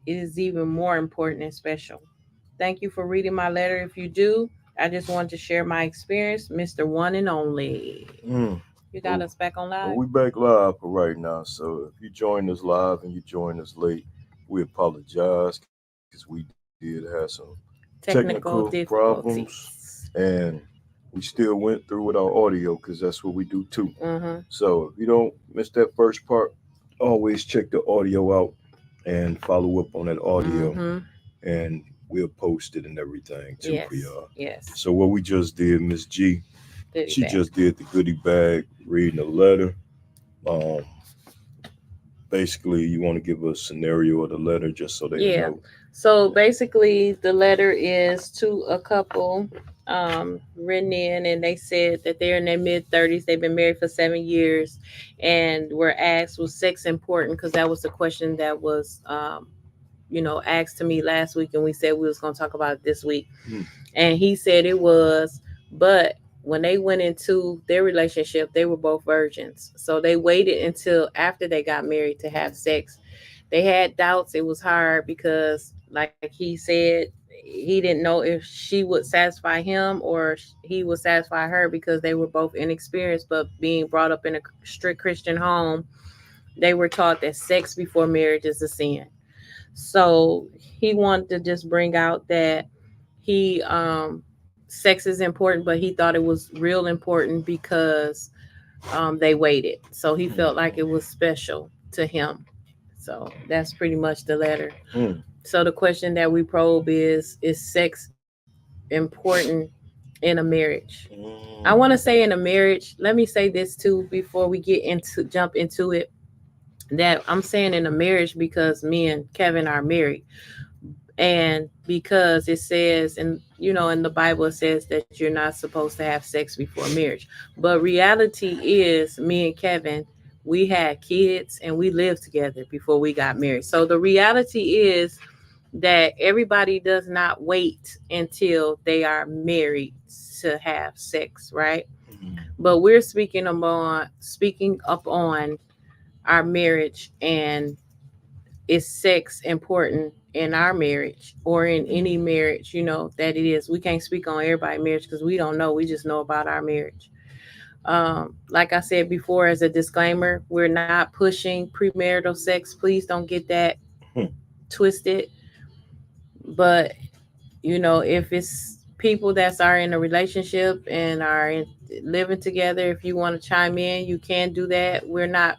it is even more important and special. Thank you for reading my letter. If you do, I just want to share my experience, Mr. One and Only. Mm. You got Well, us back on well, live? we back live for right now. So if you joined us live and you joined us late, we apologize because we did have some technical Technical problems, difficulties. and we still went through with our audio because that's what we do too. Mm-hmm. So if you don't miss that first part, always check the audio out and follow up on that audio, Mm-hmm. and we'll post it and everything too for Yes. y'all. Yes. So what we just did, Miss G, Goodie she bag. just did the goodie bag, reading the letter. Um, Basically, you want to give a scenario of the letter just so they'll Yeah. know. So basically, the letter is to a couple written in, and they said that they're in their mid 30s. They've been married for 7 years, and were asked, was sex important? Because that was the question that was, asked to me last week, and we said we was going to talk about it this week. Hmm. And he said it was, but when they went into their relationship, they were both virgins. So they waited until after they got married to have sex. They had doubts. It was hard because, like he said, he didn't know if she would satisfy him or he would satisfy her because they were both inexperienced. But being brought up in a strict Christian home, they were taught that sex before marriage is a sin. So he wanted to just bring out that he sex is important, but he thought it was real important because they waited. So he felt like it was special to him. So that's pretty much the letter. Hmm. So the question that we probe is sex important in a marriage? I want to Hmm. say in a marriage, let me say this too before we get into jump into it, that I'm saying in a marriage because me and Kevin are married, and because it says, and in the Bible it says that you're not supposed to have sex before marriage. But reality is, me and Kevin, we had kids and we lived together before we got married. So the reality is that everybody does not wait until they are married to have sex, right? But we're speaking up on our marriage, and is sex important in our marriage or in any marriage, that it is. We can't speak on everybody's marriage because we don't know. We just know about our marriage. Like I said before, as a disclaimer, we're not pushing premarital sex. Please don't get that Hmm. twisted. But if it's people that are in a relationship and living together, if you want to chime in, you can do that. We're not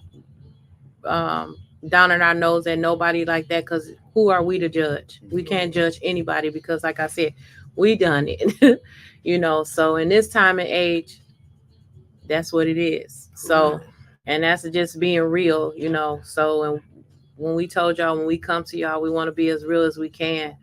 um, down in our nose at nobody like that, because who are we to judge? We can't judge anybody because, like I said, we done it. So in this time and age, that's what it is. For So, real. and that's just being real. So, and when we told y'all, when we come to y'all, we want to be as real as we can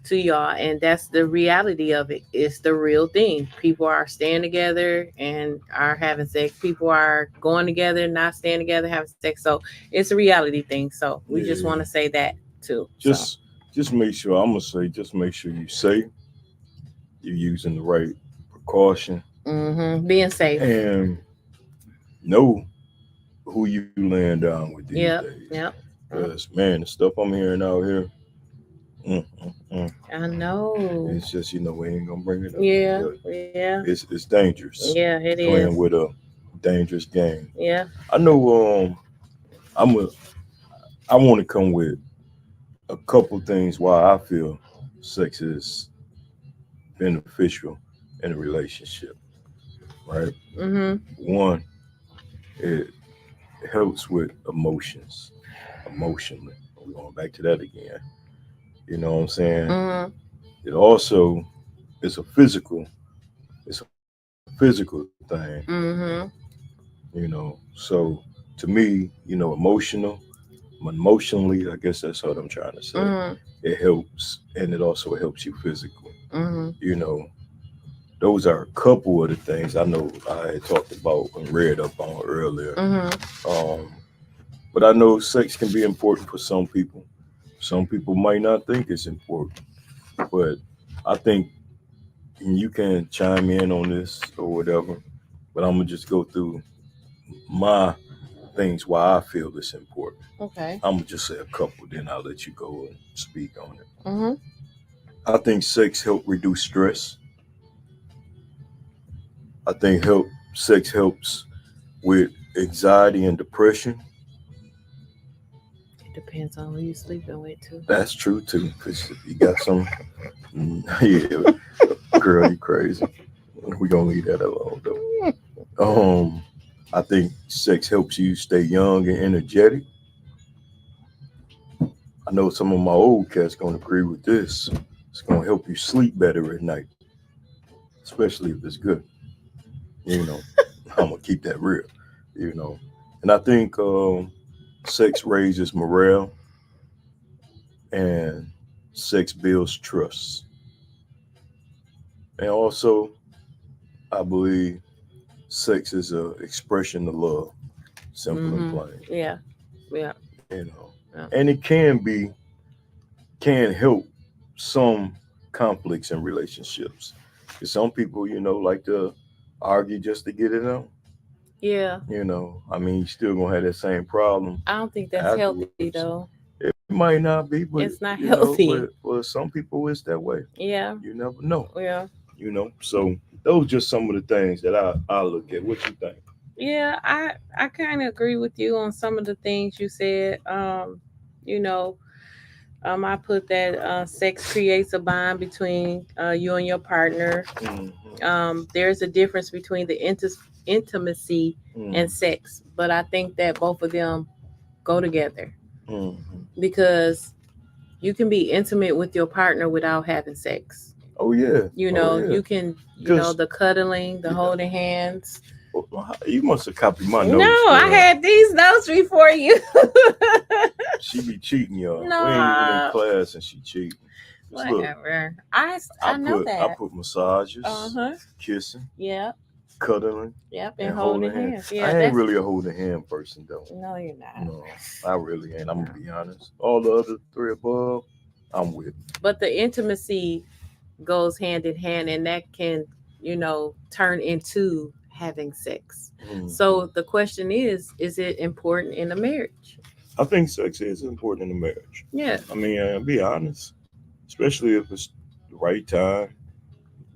to y'all, and that's the reality of it. It's the real thing. People are staying together and are having sex. People are going together, not staying together, having sex. So it's a reality thing. So we just want to Yeah. say that too. So Just make sure. I'm gonna say, just make sure you say you're using the right precaution being safe. and know who you laying down with these Yep, days. yep. Cause man, the stuff I'm hearing out here, mm, mm, mm, I know. it's just we ain't gonna bring it up, Yeah, but yeah, it's dangerous. yeah. It You're is. playing with a dangerous game. Yeah. I know. I'm a. I want to come with a couple things why I feel sex is beneficial in a relationship. Right. Mhm. One, it helps with emotions, emotionally. We're going back to that again. You know what I'm saying? Mhm. It also is a physical. It's a physical thing. Mhm. So to me, emotionally, I guess that's what I'm trying to say. Mhm. It helps, and it also helps you physically. Mhm. You know, those are a couple of the things I know I had talked about and read up on earlier. Mhm. Um, but I know sex can be important for some people. Some people might not think it's important, but I think, and you can chime in on this or whatever, but I'm gonna just go through my things why I feel it's important. Okay. I'm gonna just say a couple, then I'll let you go and speak on it. Mm-hmm. I think sex help reduce stress. I think sex helps with anxiety and depression. It depends on who you sleeping with too. That's true too, because you got some. Yeah, girl, you crazy. We gonna leave that alone though. I think sex helps you stay young and energetic. I know some of my old cats gonna agree with this. It's gonna help you sleep better at night, especially if it's good. You know, I'm gonna keep that real. You know, and I think sex raises morale and sex builds trust. And also, I believe sex is a expression of love, simple and Mm-hmm. plain. Yeah. Yeah. You know, Yeah. and it can help some conflicts in relationships. 'Cause some people, like to argue just to get it on. Yeah. I mean, you still gonna have that same problem I don't think that's healthy afterwards. though. It might not be, but It's not healthy. but for some people, it's that way. Yeah. You never know. Yeah. So those just some of the things that I look at. What you think? Yeah. I kind of agree with you on some of the things you said. You know, I put that sex creates a bond between you and your partner. There's a difference between the intimacy and sex, but I think that both of them go together because you can be intimate with your partner without having sex. Oh yeah. You can, the cuddling, the holding hands. You must have copied my notes. No, I had these notes before you. She be cheating, y'all. No. We ain't even in class and she cheating. Whatever. I know that. I put massages, Uh-huh. kissing, Yep. cuddling, Yep. And holding hands. Yeah. I ain't really a holding hand person though. No, you're not. No, I really ain't. I'm gonna be honest. All the other three above, I'm with. But the intimacy goes hand in hand, and that can, turn into having sex. So the question is it important in a marriage? I think sex is important in a marriage. Yeah. I mean, I'll be honest, especially if it's the right time,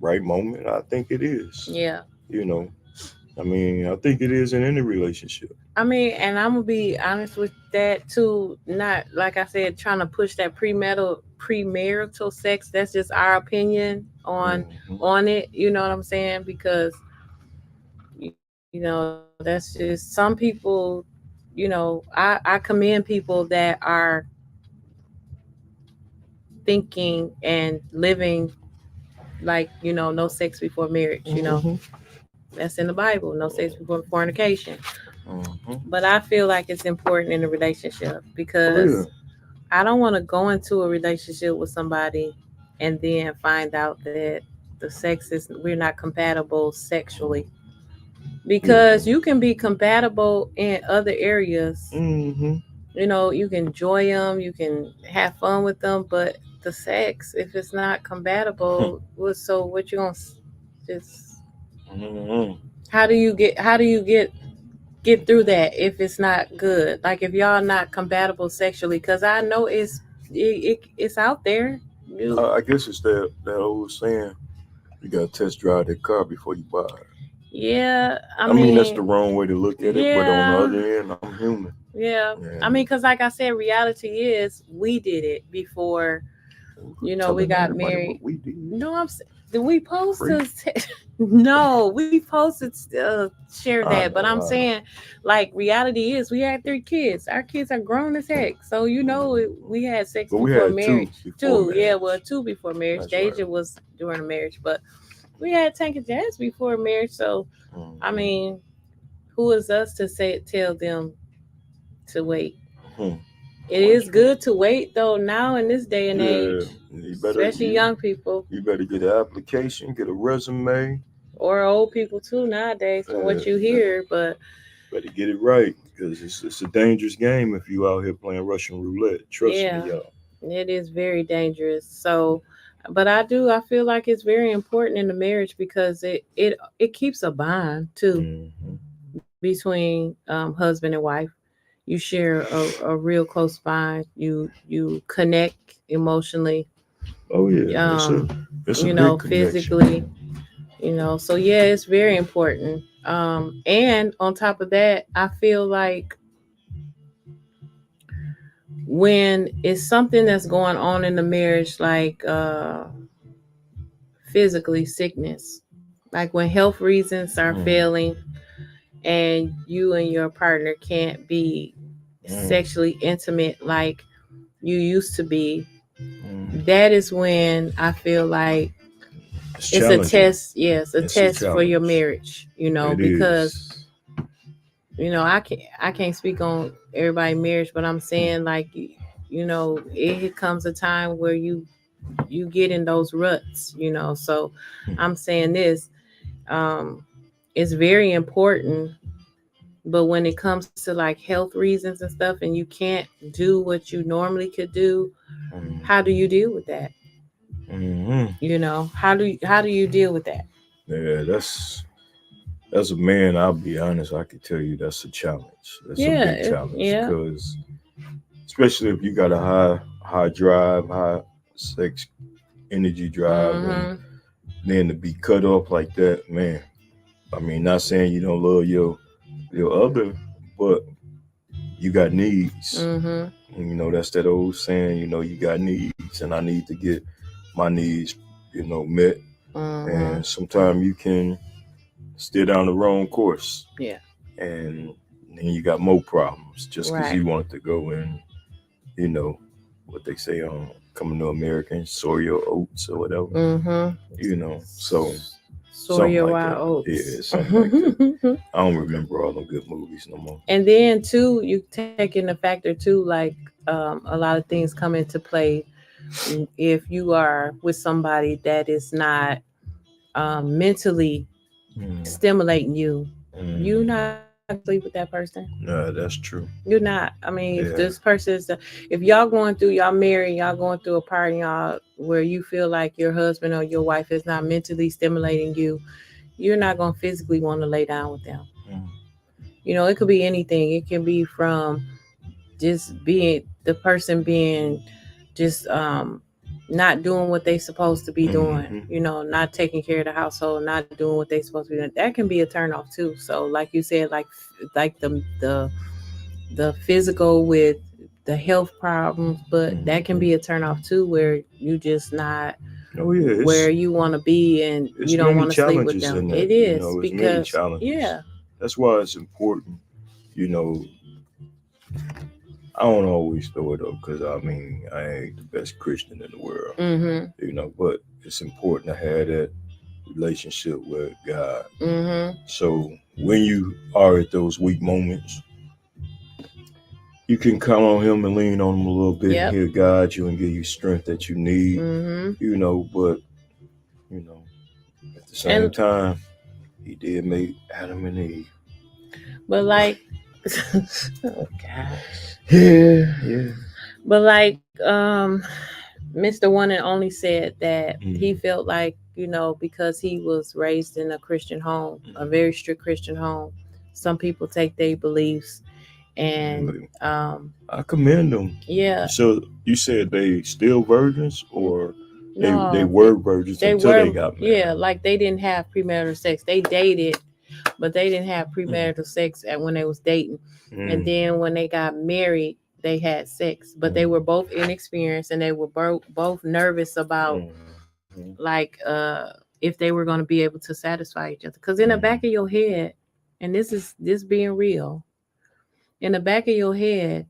right moment. I think it is. Yeah. I mean, I think it is in any relationship. I mean, and I'm gonna be honest with that too. Not like I said, trying to push that premarital sex. That's just our opinion on it. You know what I'm saying? Because that's just some people. I commend people that are thinking and living like no sex before marriage. That's in the Bible. No sex before fornication. But I feel like it's important in a relationship because I don't want to go into a relationship with somebody and then find out that we're not compatible sexually. Because you can be compatible in other areas. You can enjoy them, you can have fun with them, but the sex, if it's not compatible, so what you gonna just? How do you get through that if it's not good? Like if y'all not compatible sexually, because I know it's out there. I guess it's that old saying, you gotta test drive that car before you buy it. Yeah, I mean that's the wrong way to look at it, but on the other end, I'm human. Yeah. I mean, because like I said, reality is we did it before. We got married. We did. No, did we post no, we posted share that, but I'm saying like reality is we had 3 kids. Our kids are grown as heck, so we had sex before marriage. Two, yeah, well, 2 before marriage. That's Deja right. was during the marriage, but we had Tank and Jazz before marriage. So I mean, who is us to tell them to wait? It is good to wait though now in this day and age, especially young people. You better get an application, get a resume, or old people too nowadays. From what you hear, but better get it right because it's a dangerous game if you out here playing Russian roulette. Trust me, y'all. It is very dangerous. So, but I feel like it's very important in the marriage because it keeps a bond too. between husband and wife. You share a real close bond. You connect emotionally, Oh yeah, it's a big connection. physically, So yeah, it's very important. And on top of that, I feel like when it's something that's going on in the marriage, like physically sickness, like when health reasons are failing and you and your partner can't be sexually intimate like you used to be, that is when I feel like it's a test. Yes, a test for your marriage, It because is. I can't speak on everybody's marriage, but I'm saying like it comes a time where you get in those ruts, so I'm saying this, it's very important. But when it comes to like health reasons and stuff, and you can't do what you normally could do, how do you deal with that? How do you deal with that? Yeah, as a man, I'll be honest, I can tell you that's a challenge. That's a big challenge Yeah. because especially if you got a high drive, high sex energy drive, and then to be cut off like that, man. I mean, not saying you don't love your other, but you got needs. And, that's that old saying, you got needs, and I need to get my needs, met. And sometimes you can steer down the wrong course. Yeah. And then you got more problems just because you want to go in, what they say on Coming to America, sow your oats or whatever. So sow your like wild oats. Yeah, something like that. I don't remember all them good movies no more. And then too, you take in the factor too, like a lot of things come into play if you are with somebody that is not mentally stimulating you. You're not gonna sleep with that person. No, that's true. You're not. I mean, if this person is, if y'all going through, y'all married, y'all going through a part in y'all where you feel like your husband or your wife is not mentally stimulating you, you're not gonna physically want to lay down with them. It could be anything. It can be from just being the person being just not doing what they supposed to be doing, not taking care of the household, not doing what they supposed to be doing. That can be a turn off too. So like you said, like the physical with the health problems, but that can be a turn off too, where you just not where you want to be and you don't want to sleep with them. It is because that's why it's important. I don't always throw it up because I mean I ain't the best Christian in the world, but it's important to have that relationship with God. So when you are at those weak moments, you can count on Him and lean on Him a little bit. And He'll guide you and give you strength that you need. But at the same time, He did make Adam and Eve. But like, oh gosh. Yeah. But like, Mr. One and Only said that he felt like, because he was raised in a Christian home, a very strict Christian home, some people take their beliefs and I commend them. Yeah. So you said they still virgins or they were virgins until they got married? Yeah, like they didn't have premarital sex. They dated, but they didn't have premarital sex when they was dating. And then when they got married, they had sex, but they were both inexperienced and they were both nervous about like if they were going to be able to satisfy each other. Because in the back of your head, and this being real, in the back of your head,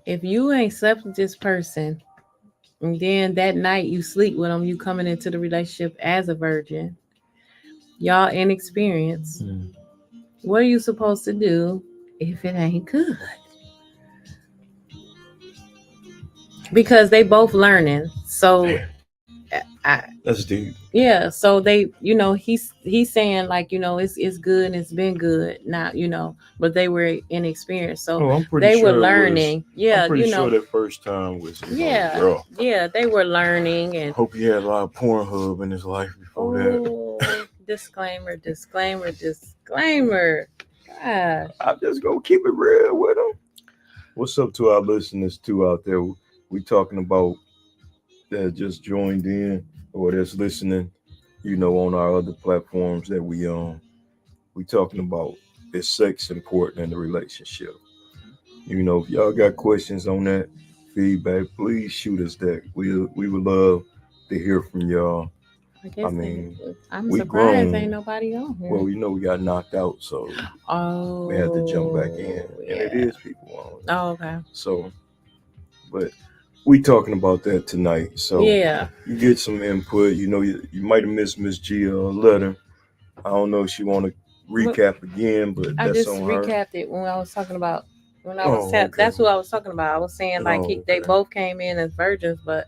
if you ain't slept with this person and then that night you sleep with them, you coming into the relationship as a virgin, y'all inexperienced, what are you supposed to do if it ain't good? Because they both learning. So that's deep. Yeah, so they, he's saying like, it's good and it's been good now, but they were inexperienced, so they were learning. I'm pretty sure that first time was rough. Yeah, they were learning. And hope he had a lot of Pornhub in his life before that. Disclaimer. Gosh. I'm just gonna keep it real with them. What's up to our listeners too out there? We talking about that just joined in or that's listening, on our other platforms that we on. We talking about is sex important in the relationship? If y'all got questions on that, feedback, please shoot us that. We would love to hear from y'all. I guess mean, I'm we surprised grown. ain't nobody on here. Well, we got knocked out, so Oh, we had to jump back in, and it yeah. is people on. Oh, okay. So, but we talking about that tonight. So Yeah. you get some input. You might have missed Miss G letter. I don't know if she want to recap again, but I that's just on her. recapped it when I was talking about Okay. that's who I was talking about. I was saying like Oh, they okay. both came in as virgins, but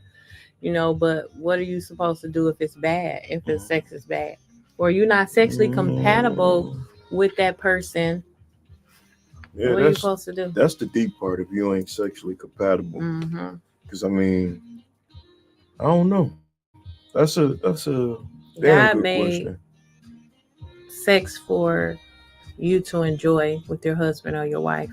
but what are you supposed to do if it's bad? If the sex is bad, or you're not sexually compatible with that person? Yeah, what are you supposed to do? That's the deep part. If you ain't sexually compatible, because I don't know. That's a damn God good made question. sex for you to enjoy with your husband or your wife.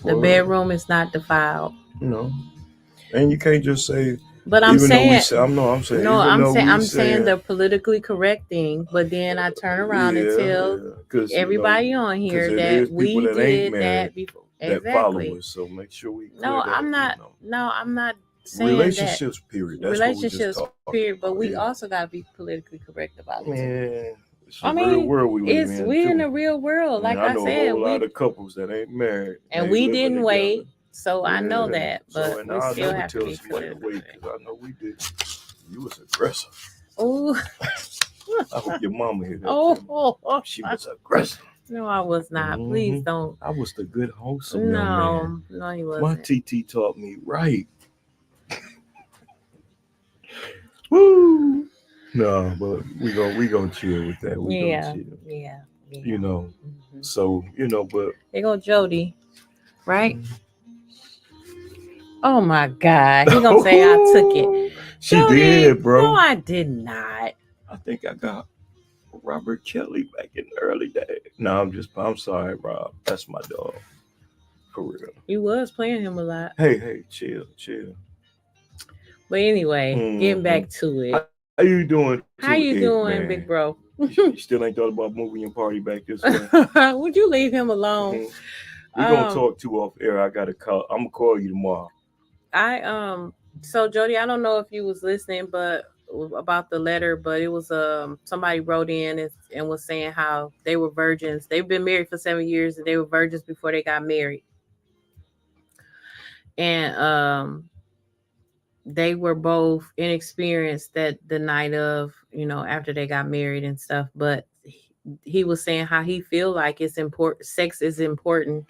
The Well, bedroom is not defiled. And you can't just say. But I'm Even saying, I'm saying, no, even though I'm we saying the saying, politically correct thing. But then I turn around and tell because everybody on here that we that ain't did married that before. that follow us. So make sure we clear No, that I'm up, not. No, I'm not saying that. relationships. Period. That's what we just Relationships, talking period. But about. we Yeah. also got to be politically correct about it too. Man, it's I a real mean, world we live it's in we in too. a real world. Like I I know a said, whole lot of couples that ain't married and ain't we living didn't together. wait. So I know Yeah. that, So but and we I'll still never have to tell be somebody to politically wait correct. because I know we did. You was aggressive. Oh, I hope your mama hear that. oh, She was aggressive. No, I was not. Please don't. I was the good wholesome young man. No, he My wasn't. TT taught me right. Woo! No, but we gonna chill with that. We gonna chill. Yeah. So but There go Jody, right? Oh my God, he gonna say I took it. She Jody, did, bro. No, I did not. I think I got Robert Kelly back in the early days. No, I'm sorry, Rob. That's my dog. For real. You was playing him a lot. Hey, chill. But anyway, getting back to it. How you doing? How you doing, man? big bro? You still ain't thought about moving your party back this way? Would you leave him alone? We're gonna talk too off air. I gotta call. I'm gonna call you tomorrow. So Jody, I don't know if you was listening, but about the letter, but it was somebody wrote in and was saying how they were virgins. They've been married for 7 years and they were virgins before they got married. And they were both inexperienced that the night of, after they got married and stuff. But he was saying how he feel like it's important. Sex is important,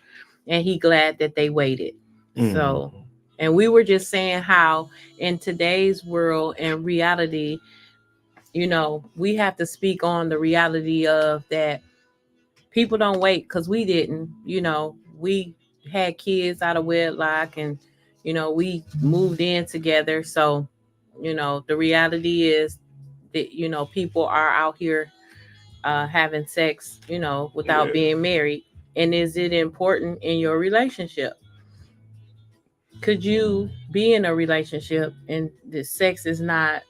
and he glad that they waited. So, and we were just saying how in today's world and reality, we have to speak on the reality of that. People don't wait because we didn't. We had kids out of wedlock, and we moved in together. So, the reality is that people are out here having sex, without being married. And is it important in your relationship? Could you be in a relationship and the sex is not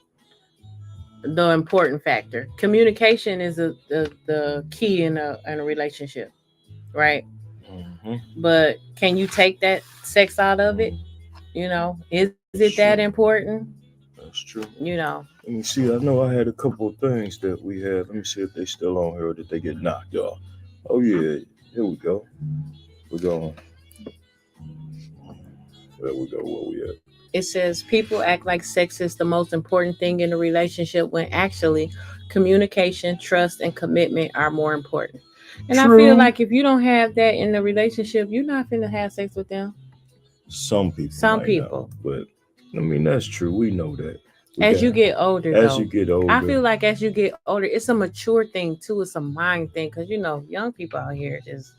the important factor? Communication is the key in a relationship, right? But can you take that sex out of it? Is it that important? That's true. Let me see. I know I had a couple of things that we had. Let me see if they still on here or did they get knocked off. Oh yeah, here we go. We're going. There we go. Where we at? It says people act like sex is the most important thing in a relationship when actually communication, trust, and commitment are more important. And true. I feel like if you don't have that in the relationship, you're not finna have sex with them. Some people. But I mean, that's true. We know that. As you get older, I feel like as you get older, it's a mature thing too. It's a mind thing because young people out here just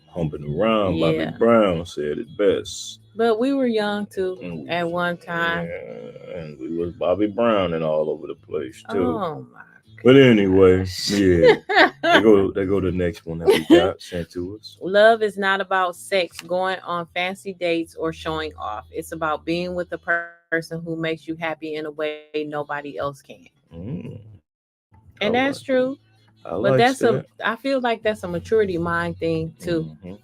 humping around. Bobby Brown said it best. But we were young too at one time. And we was Bobby Brown and all over the place too. Oh my But anyway, yeah. They go to the next one that we got sent to us. Love is not about sex, going on fancy dates, or showing off. It's about being with a person who makes you happy in a way nobody else can. Mm, And I that's like true. I But like that's that. I feel like that's a maturity mind thing too. Mhm.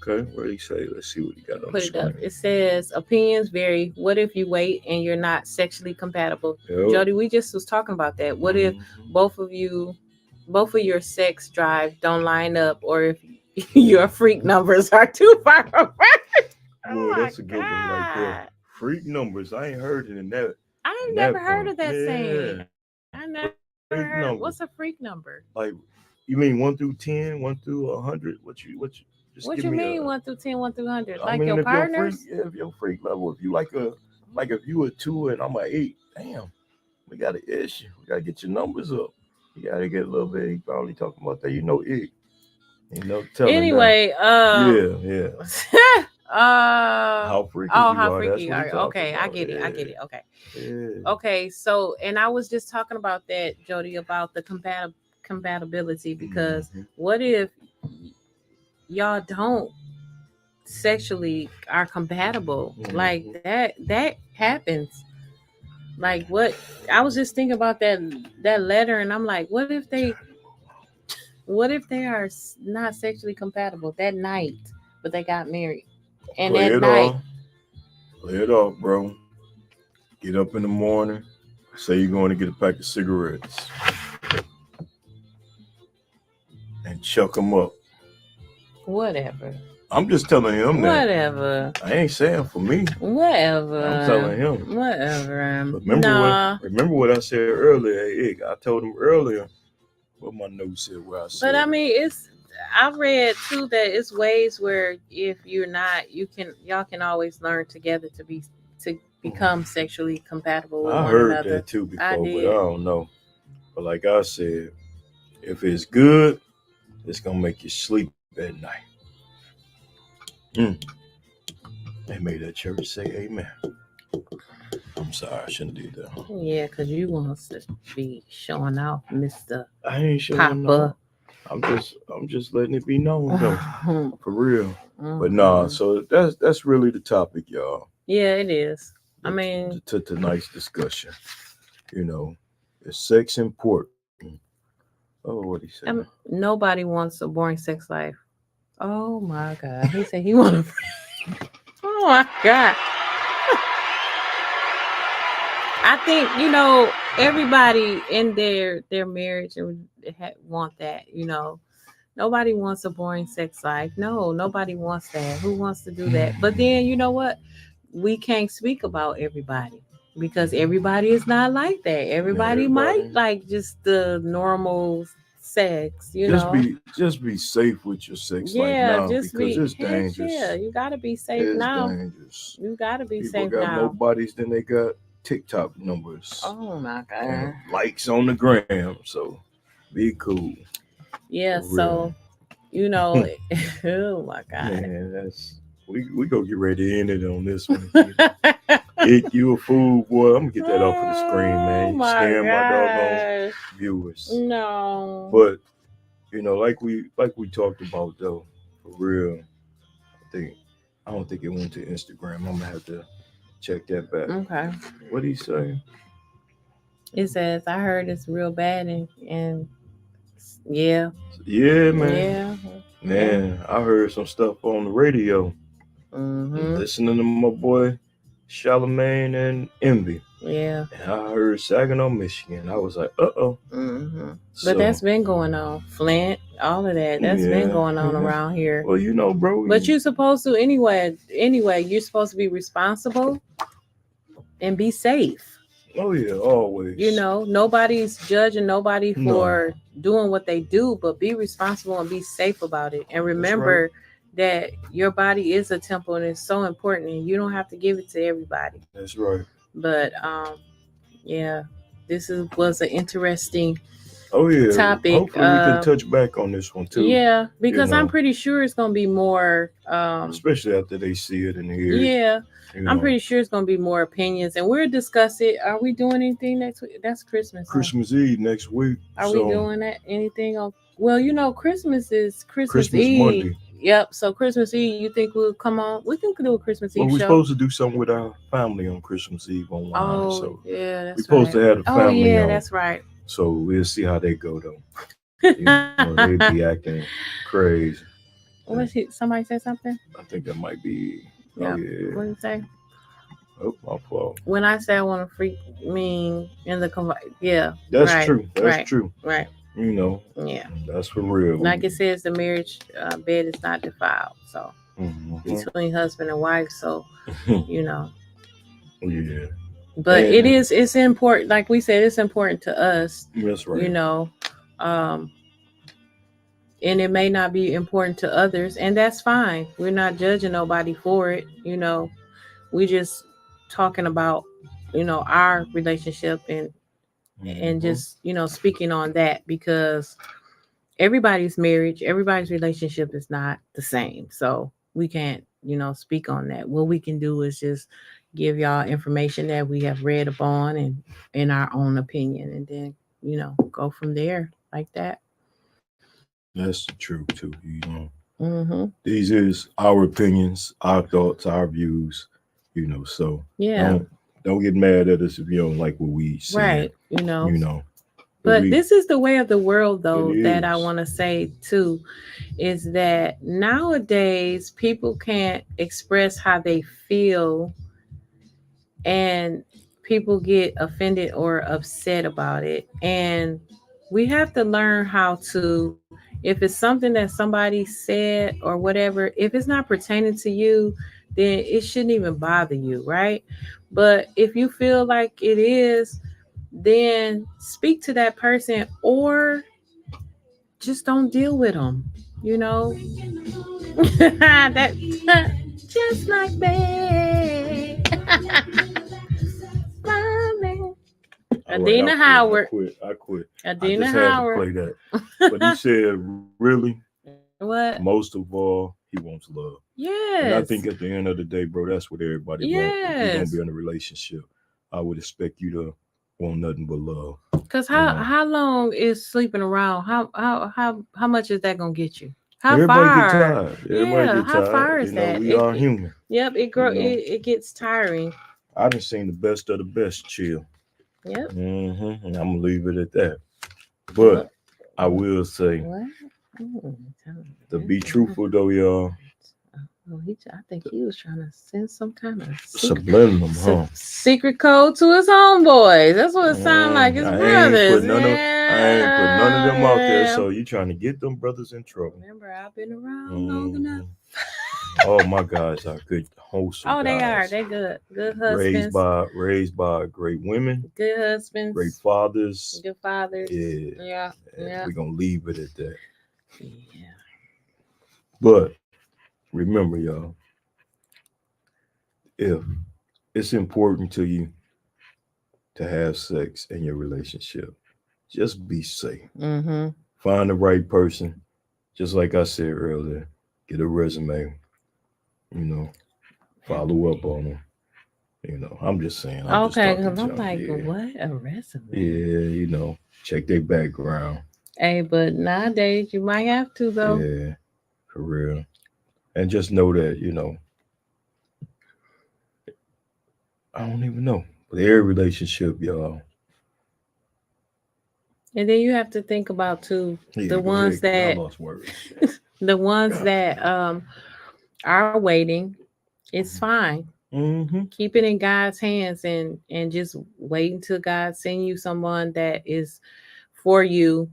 Okay, what do you say? Let's see what you got on the Put it up. screen. It says opinions vary. What if you wait and you're not sexually compatible? Yep. Jody, we just was talking about that. What if Mhm. both of your sex drive don't line up, or if your freak numbers are too far apart? Oh Boy, my that's a good one right there. god! Freak numbers. I ain't heard it I've in never that heard point. of that saying. Yeah. I never Freak heard. number. What's a freak number? Like, you mean 1 through 10, 1 through 100? What you just What give you me mean a 1 through 10, 1 through 100? I Like mean your if your freak partners? if your freak level, if you like if you a 2 and I'm a 8, damn, we got an issue. We gotta get your numbers up. You gotta get a little bit. He probably talking about that. It. Telling Anyway, that. Yeah. How freaky oh, you how are. That's freaky what are he you? talking Okay, I about. get it. I get it. Okay. Yeah. Okay, so and I was just talking about that, Jody, about the compatibility, because Mhm. what if y'all don't sexually are compatible? Like Mhm. that happens. Like what I was just thinking about that letter, and I'm like, what if they are not sexually compatible that night, but they got married, and Play that it night, off. Play it off, bro. Get up in the morning. Say you're going to get a pack of cigarettes and chuck them up. whatever. I'm just telling him that. Whatever. I ain't saying for me. Whatever. I'm telling him. Whatever. But Nah. remember what I said earlier. Hey, I told him earlier what my note said. Where I said. But I mean, I read too that it's ways where if you're not, y'all can always learn together to become sexually compatible with I one heard another. that too before, I but I did. don't know. But like I said, if it's good, it's gonna make you sleep at night. They made that church say amen. I'm sorry, I shouldn't do that. Yeah, because you want to be showing off, Mr. I ain't showing Papa. I'm just letting it be known though. Mhm. For real. But nah, so that's really the topic, y'all. Yeah, it is. I mean, to tonight's discussion. Is sex important? Oh, what he said. Nobody wants a boring sex life. Oh my God. He said he want to. Oh my God. I think, everybody in their marriage want that, Nobody wants a boring sex life. No, nobody wants that. Who wants to do that? But then, you know what? We can't speak about everybody because everybody is not like that. Everybody might like just the normal sex, Just be safe with your sex life now because it's dangerous. Yeah, you gotta be safe now. Dangerous. You gotta be People safe got now. more bodies than they got TikTok numbers. Oh my God. And likes on the gram. So be cool. Yeah, so oh my God. Man, that's we go get ready to end it on this one. You a fool, boy. I'm gonna get that off of the screen, man. You scaring my doggone viewers. No. But like we talked about though, for real. I don't think it went to Instagram. I'm gonna have to check that back. Okay. What did he say? It says I heard it's real bad and yeah. Yeah, man. Yeah. Man, I heard some stuff on the radio. Mm-hmm. Listening to my boy Charlemagne and Envy. Yeah. And I heard Saginaw, Michigan. I was like, uh-oh. Mm-hmm. But that's been going on. Flint, all of that. That's been going on around here. Well, bro. But you're supposed to anyway, you're supposed to be responsible and be safe. Oh yeah, always. Nobody's judging nobody for doing what they do, but be responsible and be safe about it. And remember that your body is a temple and it's so important and you don't have to give it to everybody. That's right. But yeah, this was an interesting Oh yeah. topic. Hopefully we can touch back on this one too. Yeah, because I'm know. pretty sure it's gonna be more. Especially after they see it and hear it. Yeah, You I'm know. pretty sure it's gonna be more opinions, and we'll discuss it. Are we doing anything next week? That's Christmas. Huh? Christmas Eve next week. Are we So doing that? Anything on? Well, you know, Christmas is Christmas Christmas Eve. Monday. Yep. So Christmas Eve, you think we'll come on? We can do a Christmas Well, Eve we're show. supposed to do something with our family on Christmas Eve online. Oh, So yeah, we're that's supposed right. to have the Oh, family yeah, on. that's right. So we'll see how they go though. You know, they be acting crazy. What he? Somebody say something? I think that might be. Yeah. Oh What yeah. do you say? Oh, my fault. When I say I want to freak, mean in the yeah. That's right, true. That's right, true. right. You know, Yeah. that's for real. Like it says, the marriage bed is not defiled. So Mhm. between husband and wife. So you know. Yeah. But And- it's important. Like we said, it's important to us. That's right. You know, and it may not be important to others, and that's fine. We're not judging nobody for it. You know, we just talking about, you know, our relationship and just, you know, speaking on that, because everybody's marriage, everybody's relationship is not the same. So we can't, you know, speak on that. What we can do is just give y'all information that we have read upon and in our own opinion, and then, you know, go from there like that. That's the truth too. You know, Mm-hmm. these is our opinions, our thoughts, our views. You know, so Yeah. don't get mad at us if you don't like what we say. Right. You know. You know. But this is the way of the world, though, It that I is. want to say too, is that nowadays people can't express how they feel, and people get offended or upset about it. And we have to learn how to, if it's something that somebody said or whatever, if it's not pertaining to you, then it shouldn't even bother you, right? But if you feel like it is, then speak to that person, or just don't deal with them, you know. That just like me. Adina Howard. I quit. Adina I just had Howard. to play that. But he said, really, What? most of all, he wants love. Yes. And I think at the end of the day, bro, that's what everybody wants. If you're gonna be in a relationship, I would expect you to want nothing but love. Because how long is sleeping around? How much is that gonna get you? How Everybody far? get tired. Everybody Yeah, get how tired. far is that? We are human. Yep, it gets tiring. I done seen the best of the best chill. Yep. Mm-hmm. And I'm gonna leave it at that. But I will say, What? to be truthful though, y'all. Oh, I think he was trying to send some kind of subliminal, huh? Secret code to his homeboys. That's what it sounds like. His brothers. I ain't put none of them out there. So you trying to get them brothers in trouble? Remember, I've been around long enough. Oh, my guys are good, wholesome. Oh, they guys. are. They good. Good husbands. Raised by great women. Good husbands. Great fathers. Good fathers. Yeah. We're gonna leave it at that. Yeah. But remember, y'all, if it's important to you to have sex in your relationship, just be safe. Mm-hmm. Find the right person. Just like I said earlier, get a resume. You know, follow up on them. You know, I'm just saying. Okay, because I'm like, what a resume? Yeah, you know, check their background. Hey, but nowadays you might have to though. Yeah, for real. And just know that, you know, I don't even know, but every relationship, y'all. And then you have to think about too the ones that the ones that are waiting. It's fine. Mm-hmm. Keep it in God's hands and just wait until God send you someone that is for you,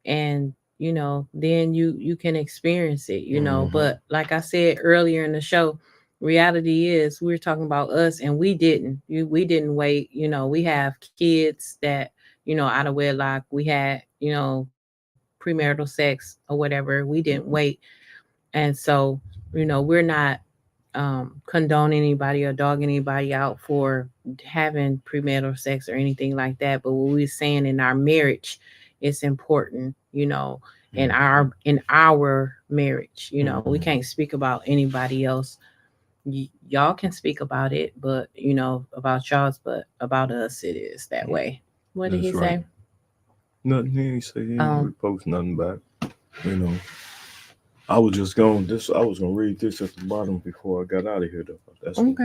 and you know, then you can experience it, you know. But like I said earlier in the show, reality is we're talking about us, and we didn't wait. You know, we have kids that, you know, out of wedlock. We had, you know, premarital sex or whatever. We didn't wait. And so, you know, we're not condone anybody or dog anybody out for having premarital sex or anything like that. But what we're saying in our marriage it's important, you know, in Mhm. our marriage. You know, we Mhm. can't speak about anybody else. Y'all can speak about it, but you know, about y'all's, but about us it is that way. What did he That's right. say? Nothing he ain't say. He ain't Um, repost nothing back. You know, I was just going this. I was gonna read this at the bottom before I got out of here. Though that's okay. what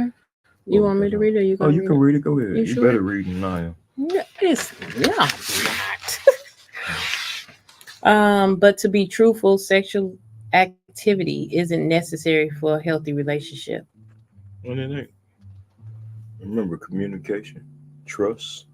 You we want me got to on. read it or you Oh, gonna you read can it? read it. Go ahead. You You sure? better read than I am. Yeah, it's not. But to be truthful, sexual activity isn't necessary for a healthy relationship. And it ain't. Remember, communication, trust.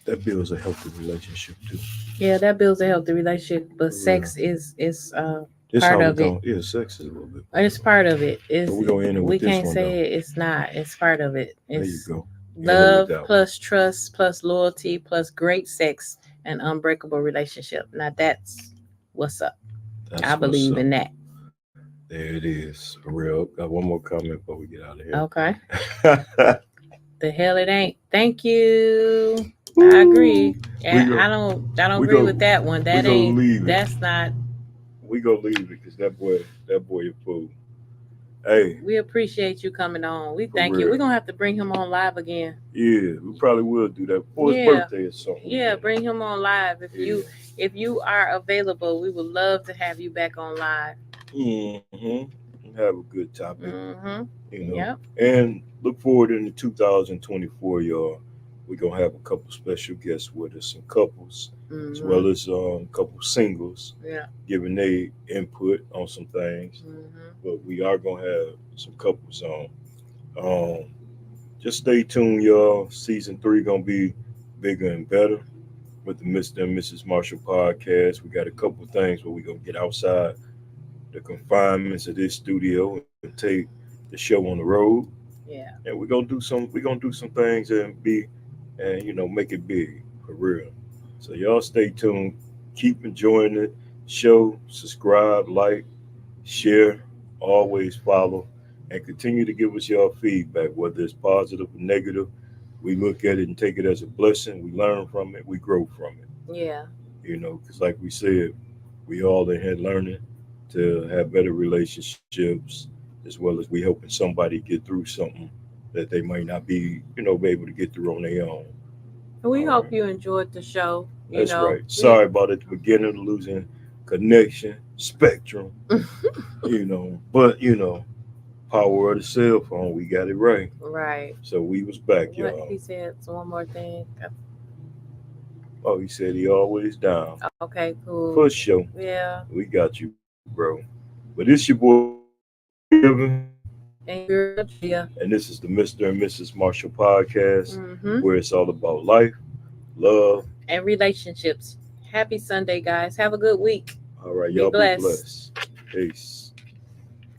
That builds a healthy relationship too. Yeah, that builds a healthy relationship, but For real. sex is This part how we of it. going. Yeah, sex is a little bit part It's of it. part of it. But Is we're gonna end it we with this can't one though. say it's not. It's part of it. There you It's go. End it with love that one. plus trust plus loyalty plus great sex and unbreakable relationship. Now that's what's up. I That's what's believe up. in that. There it is. For real. Got one more comment before we get out Okay. of here. The hell it ain't. Thank you. I Woo. agree. We Yeah, go. I don't We agree go. with that one. We That go ain't leave it. that's not We go leave it because that boy a fool. Hey, we appreciate you coming on. We for thank you. We're real. gonna have to bring him on live again. Yeah, we probably will do that for his Yeah. birthday or something. Yeah, bring him on live. Yeah. If you are available, we would love to have you back on live. Mm-hmm. Have a good topic, Mm-hmm. you know. Yep. And look forward into 2024, y'all. We're gonna have a couple special guests with us, some couples, as Mm-hmm. well as a couple singles, Yeah. giving their input on some things. Mm-hmm. But we are gonna have some couples on. Um, just stay tuned, y'all. Season 3 gonna be bigger and better with the Mr. and Mrs. Marshall podcast. We got a couple things where we're gonna get outside the confinements of this studio and take the show on the road. Yeah. And we're gonna do some things and make it big for real. So y'all stay tuned. Keep enjoying the show. Subscribe, like, share, always follow, and continue to give us your feedback, whether it's positive or negative. We look at it and take it as a blessing. We learn from it. We grow from it. Yeah. Because like we said, we all in here learning to have better relationships, as well as we helping somebody get through something that they might not be able to get through on their own. And we All hope right. you enjoyed the show. You That's know, right. we Sorry about at the beginning losing connection, spectrum, but power of the cell phone, we got it right. right. So we was back, What y'all. he said. So one more thing. Oh, he said he always down. Okay. Cool. For sure. Yeah. We got you, bro. But it's your boy Kevin, And girl, Gia. and this is the Mr. and Mrs. Marshall podcast, Mm-hmm. where it's all about life, love. And relationships. Happy Sunday, guys. Have a good week. All right, Be y'all be blessed. blessed. Peace.